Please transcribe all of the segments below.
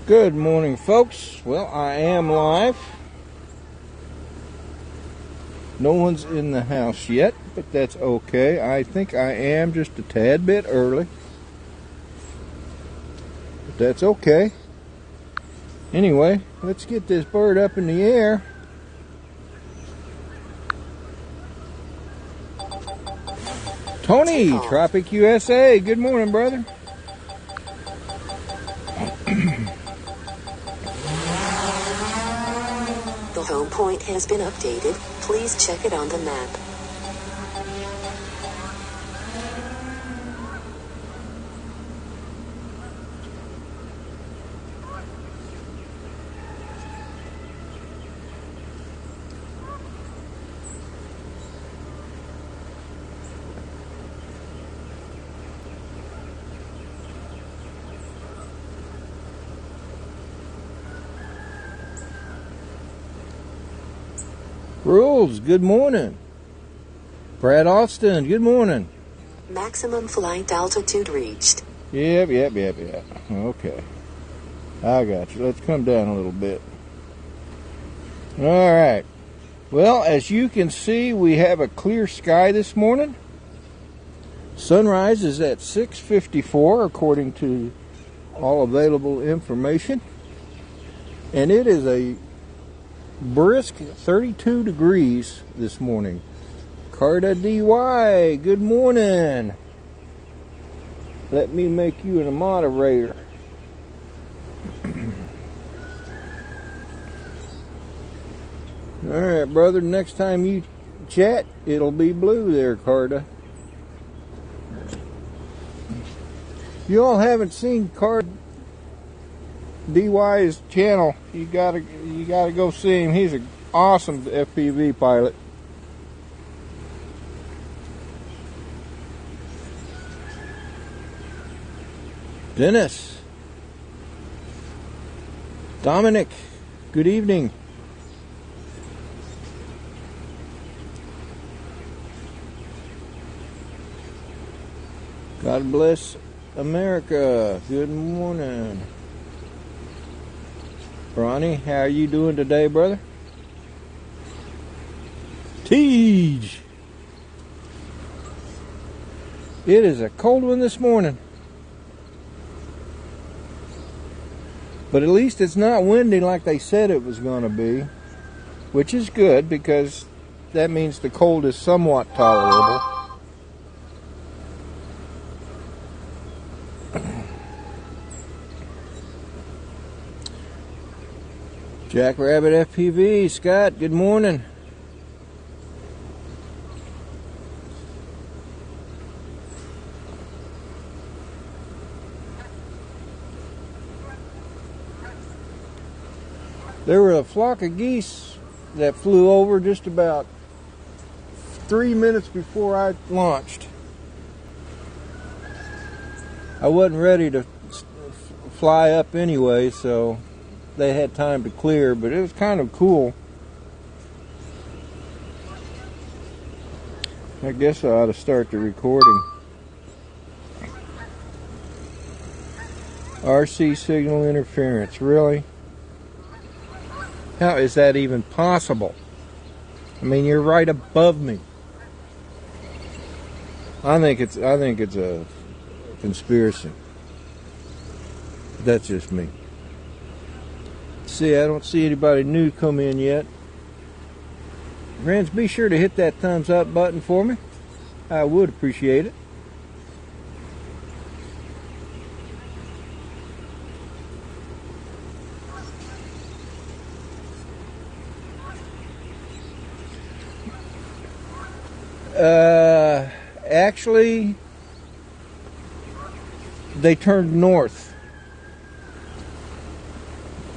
Good morning, folks. Well, I am live. No one's in the house yet, but that's okay. I think I am just a tad bit early, but that's okay. Anyway, let's get this bird up in the air. Tony, Tropic USA. Good morning, brother. The home point has been updated. Please check it on the map. Rules, good morning. Brad Austin, good morning. Maximum flight altitude reached. Yep. Okay. I got you. Let's come down a little bit. All right. Well, as you can see, we have a clear sky this morning. Sunrise is at 6:54, according to all available information. And it is a brisk 32 degrees this morning. Carta DY, good morning. Let me make you a moderator. Alright, brother, next time you chat, it'll be blue there, Carta. You all haven't seen Carta DY's channel. You gotta go see him. He's an awesome FPV pilot. Dennis, Dominic, good evening. God bless America. Good morning. Ronnie, how are you doing today, brother? Teej. It is a cold one this morning. But at least it's not windy like they said it was going to be, which is good because that means the cold is somewhat tolerable. Jackrabbit FPV, Scott, good morning. There were a flock of geese that flew over just about 3 minutes before I launched. I wasn't ready to fly up anyway, so they had time to clear, but it was kind of cool. I guess I ought to start the recording. RC signal interference, really? How is that even possible? I mean, you're right above me. I think it's a conspiracy. That's just me. See, I don't see anybody new come in yet. Friends, be sure to hit that thumbs up button for me. I would appreciate it. Actually, they turned north.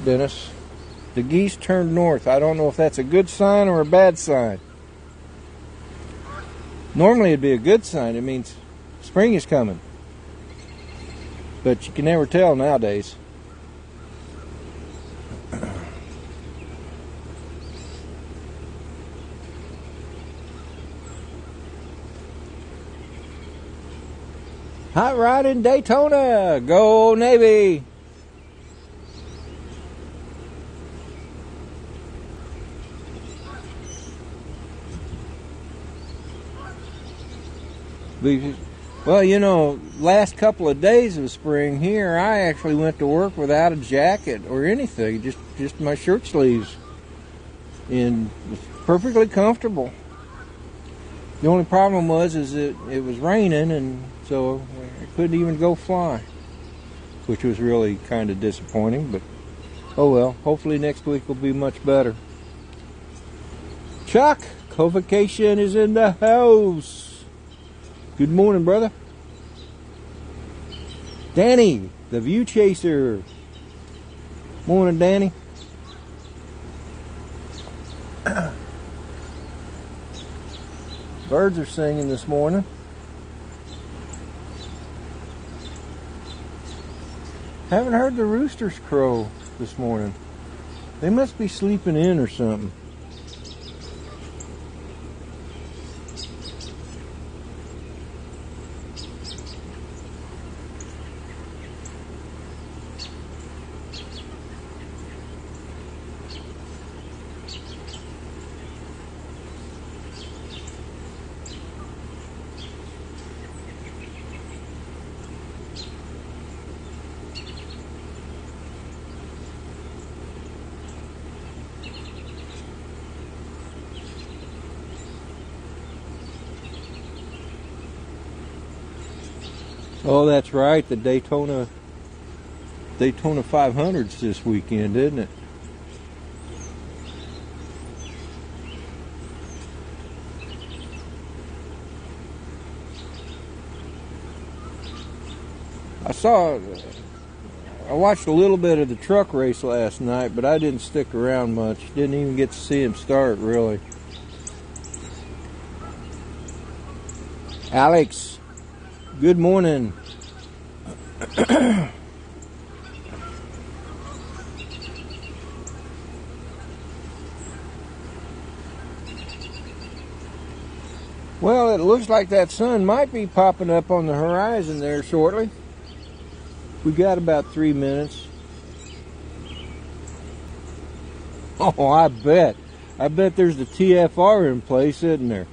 Dennis, the geese turned north. I don't know if that's a good sign or a bad sign. Normally it'd be a good sign. It means spring is coming. But you can never tell nowadays. Hot rod in Daytona. Go Navy. Well, you know, last couple of days of spring here, I actually went to work without a jacket or anything, just my shirt sleeves, and it was perfectly comfortable. The only problem was it was raining, and so I couldn't even go fly, which was really kind of disappointing, but oh well. Hopefully next week will be much better. Chuck, Covocation is in the house. Good morning, brother. Danny, the View Chaser. Morning, Danny. Birds are singing this morning. Haven't heard the roosters crow this morning. They must be sleeping in or something. Oh, that's right. The Daytona 500's this weekend, isn't it? I watched a little bit of the truck race last night, but I didn't stick around much. Didn't even get to see him start, really. Alex, good morning. Well, it looks like that sun might be popping up on the horizon there shortly. We got about 3 minutes. Oh, I bet there's the TFR in place, isn't there?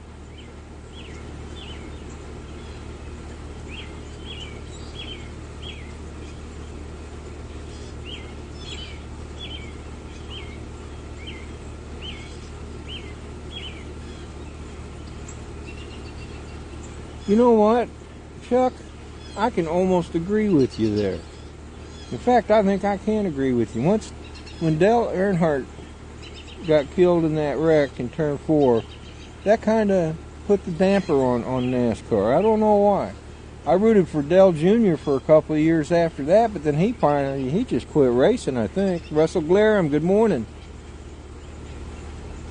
You know what, Chuck? I can almost agree with you there. In fact, I think I can agree with you. When Dale Earnhardt got killed in that wreck in turn 4, that kind of put the damper on NASCAR. I don't know why. I rooted for Dale Jr. for a couple of years after that, but then he just quit racing, I think. Russell Glarham, good morning.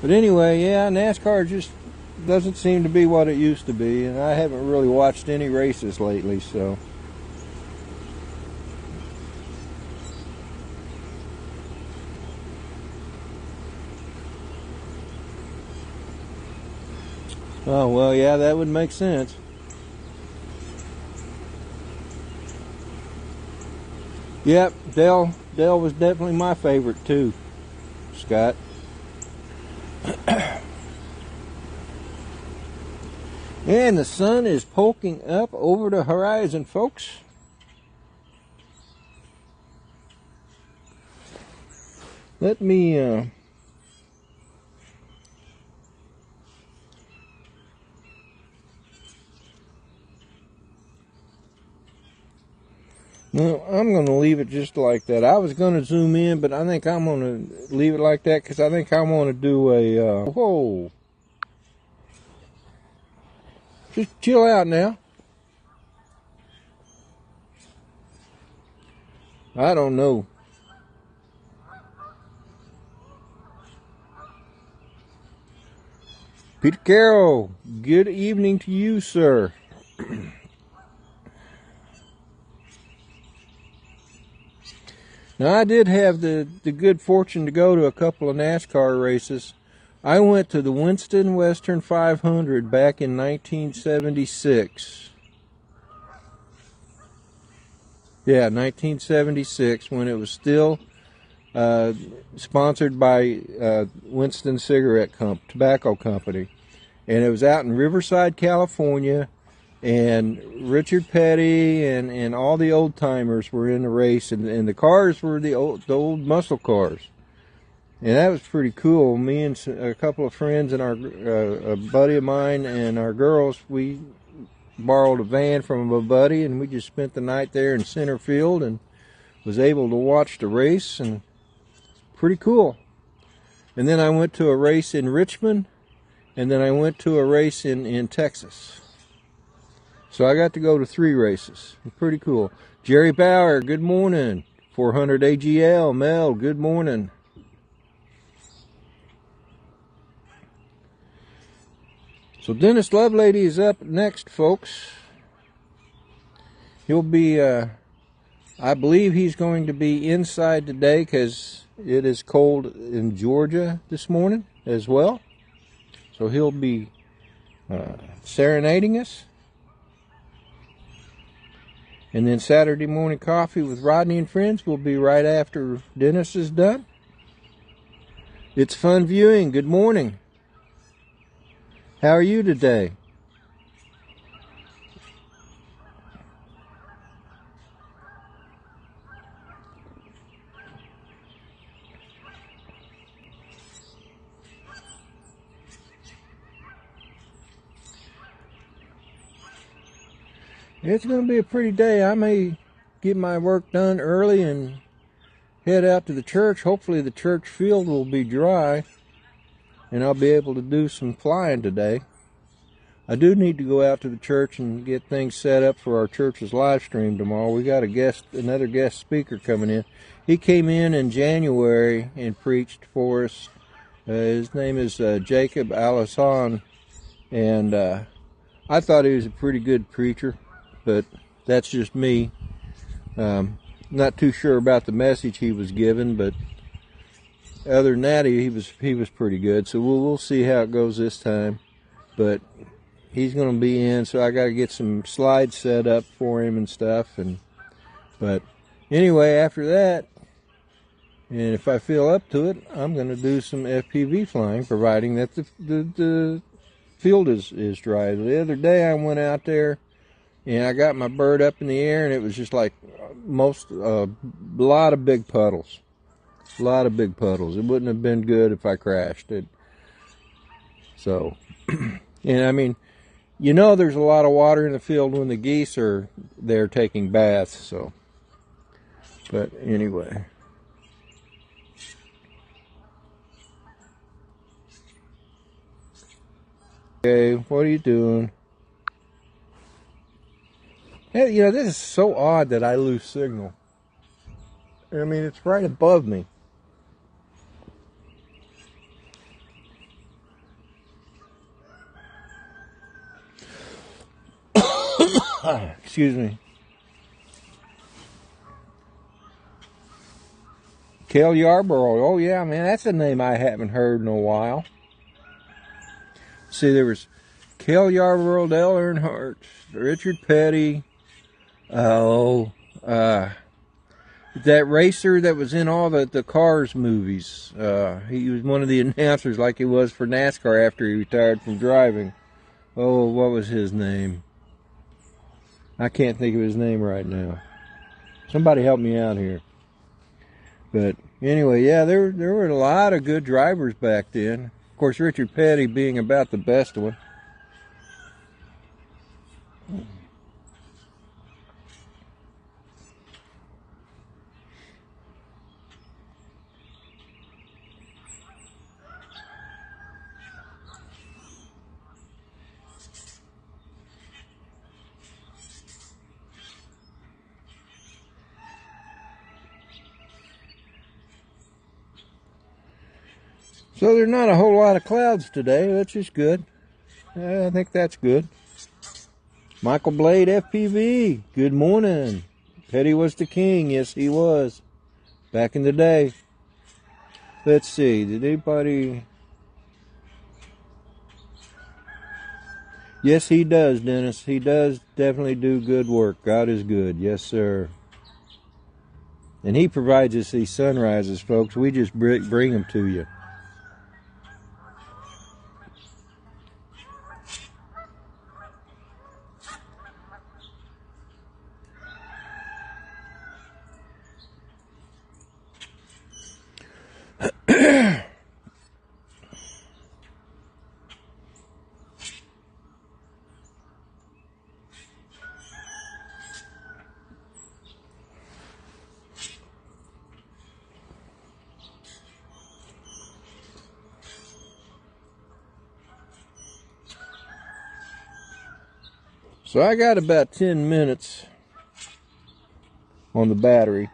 But anyway, yeah, NASCAR just doesn't seem to be what it used to be, and I haven't really watched any races lately, so. Oh, well, yeah, that would make sense. Yep, Dale was definitely my favorite too, Scott. And the sun is poking up over the horizon, folks. Let me no, I'm going to leave it just like that. I was going to zoom in, but I think I'm going to leave it like that because I think I want to do a whoa. Just chill out now. I don't know. Peter Carroll, good evening to you, sir. Now, I did have the good fortune to go to a couple of NASCAR races. I went to the Winston Western 500 back in 1976. Yeah, 1976, when it was still sponsored by Winston Tobacco Company. And it was out in Riverside, California. And Richard Petty and all the old timers were in the race, and the cars were the old muscle cars. And that was pretty cool. Me and a couple of friends and a buddy of mine and our girls, we borrowed a van from a buddy, and we just spent the night there in center field and was able to watch the race, and pretty cool. And then I went to a race in Richmond, and then I went to a race in Texas. So I got to go to 3 races. Pretty cool. Jerry Bauer, good morning. 400 AGL, Mel, good morning. So Dennis Lovelady is up next, folks. He'll be, I believe he's going to be inside today because it is cold in Georgia this morning as well. So he'll be serenading us. And then Saturday morning coffee with Rodney and friends will be right after Dennis is done. It's fun viewing. Good morning. How are you today? It's going to be a pretty day. I may get my work done early and head out to the church. Hopefully the church field will be dry and I'll be able to do some flying today. I do need to go out to the church and get things set up for our church's live stream tomorrow. We got another guest speaker coming in. He came in January and preached for us. His name is Jacob Alasan, and I thought he was a pretty good preacher. But that's just me. Not too sure about the message he was given, but other than that, he was pretty good. So we'll see how it goes this time. But he's going to be in, so I got to get some slides set up for him and stuff. But anyway, after that, and if I feel up to it, I'm going to do some FPV flying, providing that the field is dry. The other day I went out there. And I got my bird up in the air, and it was just like a lot of big puddles. A lot of big puddles. It wouldn't have been good if I crashed it. So, and I mean, you know there's a lot of water in the field when the geese are there taking baths, so. But anyway. Okay, what are you doing? You know, this is so odd that I lose signal. I mean, it's right above me. Excuse me. Cale Yarborough. Oh, yeah, man, that's a name I haven't heard in a while. See, there was Cale Yarborough, Dale Earnhardt, Richard Petty. That racer that was in all the Cars movies. He was one of the announcers like he was for NASCAR after he retired from driving. Oh, what was his name? I can't think of his name right now. Somebody help me out here. But anyway, yeah, there were a lot of good drivers back then. Of course, Richard Petty being about the best one. So there's not a whole lot of clouds today, which is good. I think that's good. Michael Blade FPV, good morning. Petty was the king, yes he was. Back in the day. Let's see, did anybody... Yes, he does, Dennis. He does definitely do good work. God is good, yes sir. And he provides us these sunrises, folks. We just bring them to you. So I got about 10 minutes on the battery.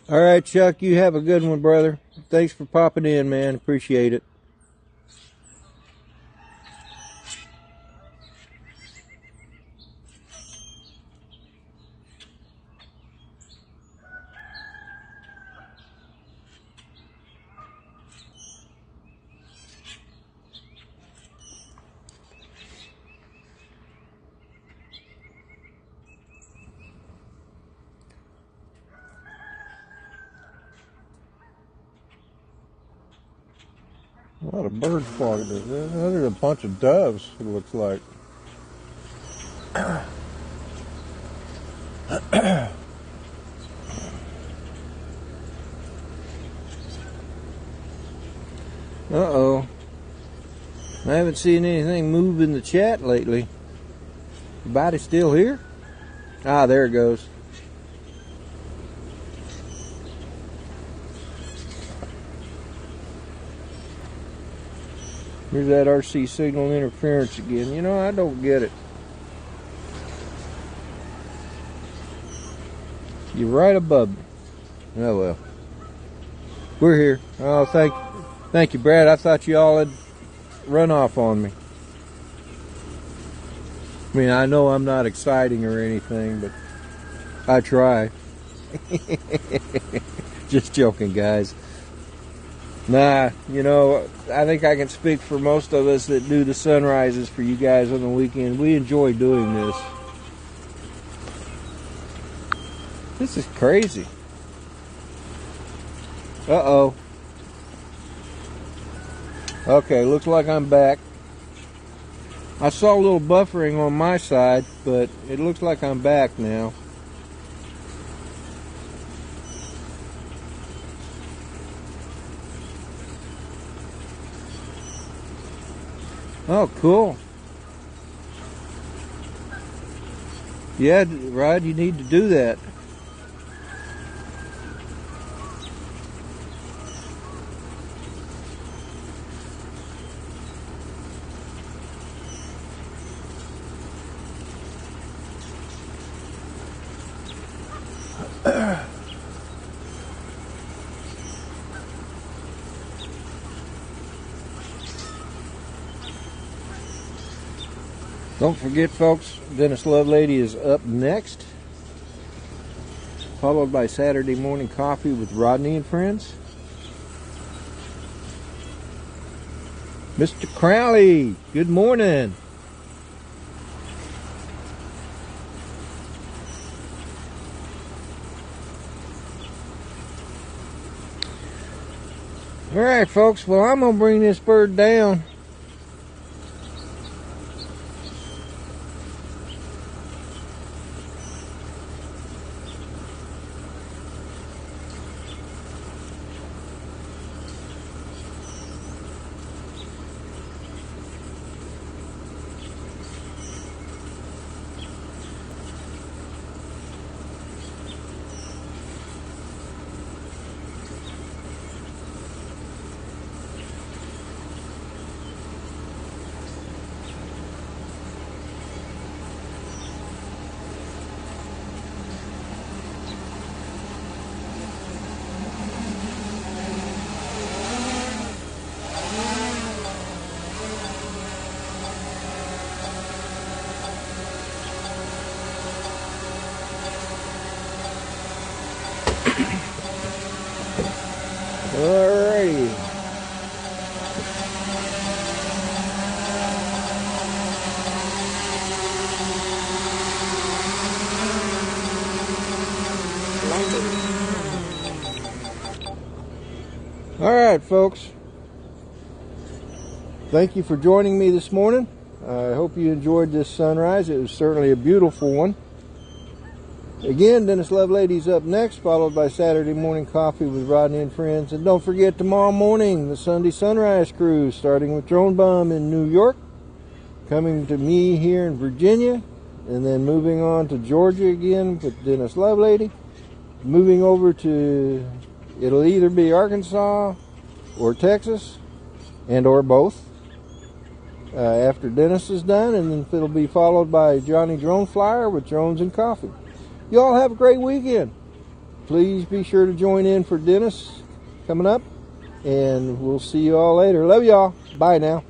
All right, Chuck, you have a good one, brother. Thanks for popping in, man. Appreciate it. A lot of birds flying. There's a bunch of doves, it looks like. Uh-oh. I haven't seen anything move in the chat lately. Everybody still here? Ah, there it goes. Here's that RC signal interference again. You know, I don't get it. You're right above me. Oh well. We're here. Oh, thank you, Brad. I thought you all had run off on me. I mean, I know I'm not exciting or anything, but I try. Just joking, guys. Nah, you know, I think I can speak for most of us that do the sunrises for you guys on the weekend. We enjoy doing this. This is crazy. Uh-oh. Okay, looks like I'm back. I saw a little buffering on my side, but it looks like I'm back now. Oh, cool. Yeah, Rod, you need to do that. Don't forget, folks, Dennis Lovelady is up next, followed by Saturday Morning Coffee with Rodney and Friends. Mr. Crowley, good morning. All right, folks, well, I'm going to bring this bird down. Alrighty. Alright, folks. Thank you for joining me this morning. I hope you enjoyed this sunrise. It was certainly a beautiful one. Again, Dennis Lovelady's up next, followed by Saturday Morning Coffee with Rodney and Friends. And don't forget, tomorrow morning, the Sunday Sunrise Cruise, starting with Drone Bum in New York, coming to me here in Virginia, and then moving on to Georgia again with Dennis Lovelady. Moving over to, it'll either be Arkansas or Texas, and or both, after Dennis is done, and then it'll be followed by JohnnieDoneflyer with Drones and Coffee. You all have a great weekend. Please be sure to join in for Dennis coming up, and we'll see you all later. Love y'all. Bye now.